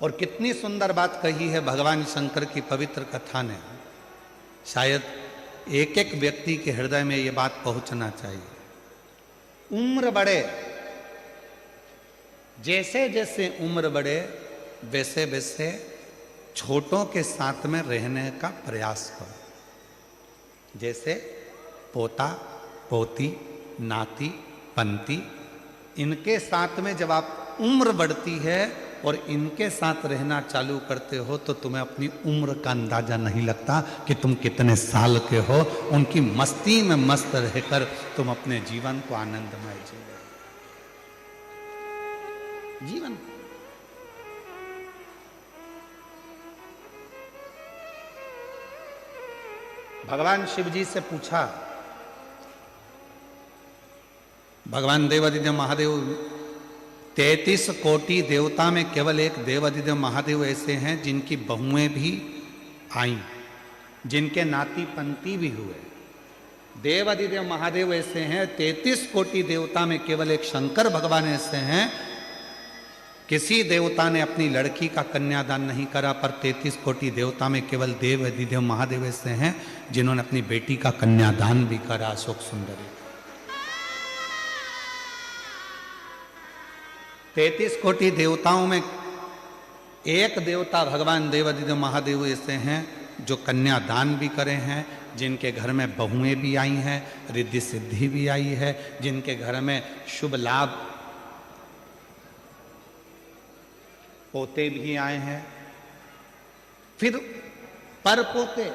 और कितनी सुंदर बात कही है भगवान शंकर की पवित्र कथा ने। शायद एक एक व्यक्ति के हृदय में ये बात पहुंचना चाहिए। उम्र बढ़े, जैसे जैसे उम्र बढ़े वैसे वैसे छोटों के साथ में रहने का प्रयास करो। जैसे पोता, पोती, नाती, पंती, इनके साथ में जब आप उम्र बढ़ती है और इनके साथ रहना चालू करते हो तो तुम्हें अपनी उम्र का अंदाजा नहीं लगता कि तुम कितने साल के हो। उनकी मस्ती में मस्त रहकर तुम अपने जीवन को आनंदमय जीवन। भगवान शिव जी से पूछा, भगवान देवादिदेव महादेव 33 कोटि देवता में केवल एक देवादिदेव महादेव ऐसे हैं जिनकी बहुएं भी आईं, जिनके नाती पंती भी हुए। देवादिदेव महादेव ऐसे हैं, 33 कोटि देवता में केवल एक शंकर भगवान ऐसे हैं, किसी देवता ने अपनी लड़की का कन्यादान नहीं करा, पर 33 कोटि देवता में केवल देवादिदेव महादेव ऐसे हैं जिन्होंने अपनी बेटी का कन्यादान भी करा, अशोक सुंदरी। 33 कोटि देवताओं में एक देवता भगवान देवादिदेव महादेव ऐसे हैं जो कन्यादान भी करे हैं, जिनके घर में बहुएं भी आई हैं, रिद्धि सिद्धि भी आई है, जिनके घर में शुभ लाभ पोते भी आए हैं, फिर पर पोते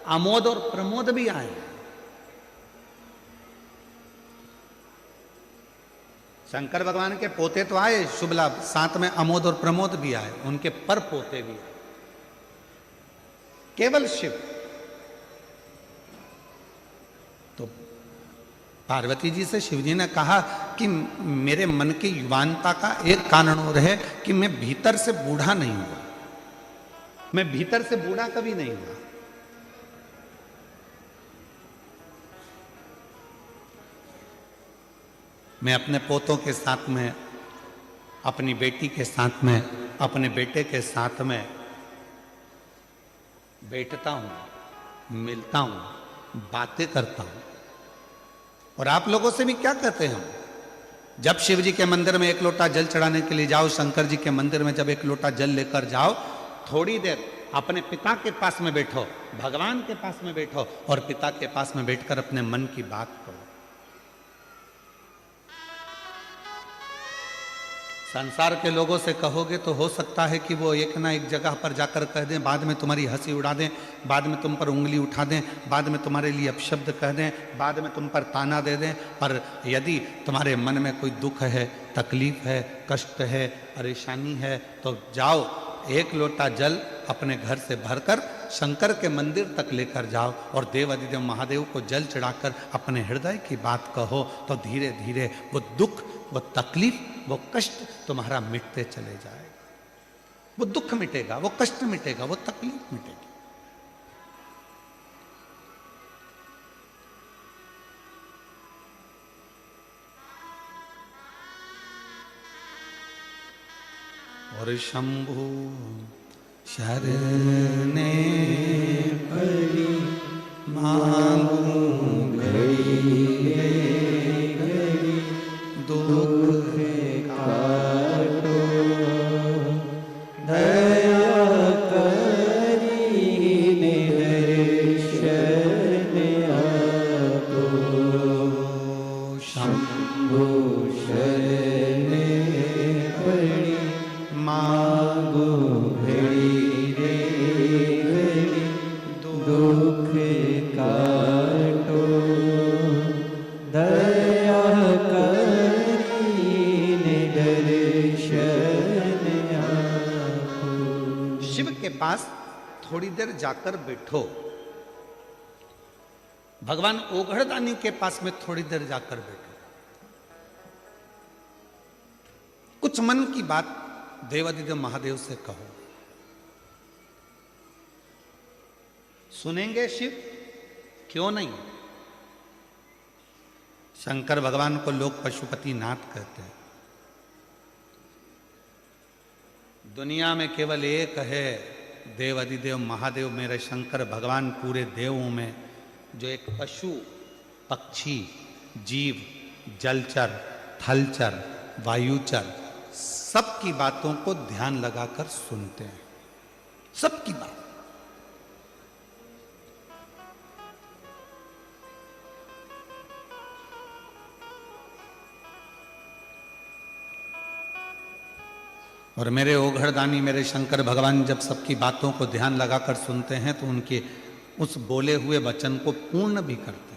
आमोद और प्रमोद भी आए हैं। शंकर भगवान के पोते तो आए शुभ लाभ, साथ में अमोद और प्रमोद भी आए, उनके पर पोते भी आए। केवल शिव तो पार्वती जी से शिव जी ने कहा कि मेरे मन की युवानता का एक कारण और है कि मैं भीतर से बूढ़ा नहीं हुआ, मैं भीतर से बूढ़ा कभी नहीं हुआ। मैं अपने पोतों के साथ में, अपनी बेटी के साथ में, अपने बेटे के साथ में बैठता हूं, मिलता हूं, बातें करता हूं। और आप लोगों से भी क्या कहते हैं हम, जब शिव जी के मंदिर में एक लोटा जल चढ़ाने के लिए जाओ, शंकर जी के मंदिर में जब एक लोटा जल लेकर जाओ, थोड़ी देर अपने पिता के पास में बैठो, भगवान के पास में बैठो और पिता के पास में बैठकर अपने मन की बात करो। संसार के लोगों से कहोगे तो हो सकता है कि वो एक ना एक जगह पर जाकर कह दें, बाद में तुम्हारी हंसी उड़ा दें, बाद में तुम पर उंगली उठा दें, बाद में तुम्हारे लिए अपशब्द कह दें, बाद में तुम पर ताना दे दें। पर यदि तुम्हारे मन में कोई दुख है, तकलीफ है, कष्ट है, परेशानी है, तो जाओ एक लोटा जल अपने घर से भरकर शंकर के मंदिर तक लेकर जाओ और देवादिदेव महादेव को जल चढ़ाकर अपने हृदय की बात कहो, तो धीरे धीरे वो दुख, वो तकलीफ, वो कष्ट तुम्हारा मिटते चले जाएगा। वो दुख मिटेगा, वो कष्ट मिटेगा, वो तकलीफ मिटेगी। और शंभु शरणे पड़ी मांगू घड़ी घड़ी दुख काटो दया करी दर्शन आपो शंभु शरणे पड़ी मांगो घड़ी रे घड़ी दुख काटो दया शिव के पास थोड़ी देर जाकर बैठो, भगवान ओघड़दानी के पास में थोड़ी देर जाकर बैठो, कुछ मन की बात देवादिदेव महादेव से कहो। सुनेंगे शिव, क्यों नहीं। शंकर भगवान को लोग पशुपति नाथ कहते हैं। दुनिया में केवल एक है देव अधिदेव महादेव मेरे शंकर भगवान पूरे देवों में, जो एक पशु पक्षी जीव जलचर थलचर वायुचर सबकी बातों को ध्यान लगाकर सुनते हैं, सबकी बात। और मेरे ओघड़दानी मेरे शंकर भगवान जब सबकी बातों को ध्यान लगाकर सुनते हैं तो उनके उस बोले हुए वचन को पूर्ण भी करते हैं।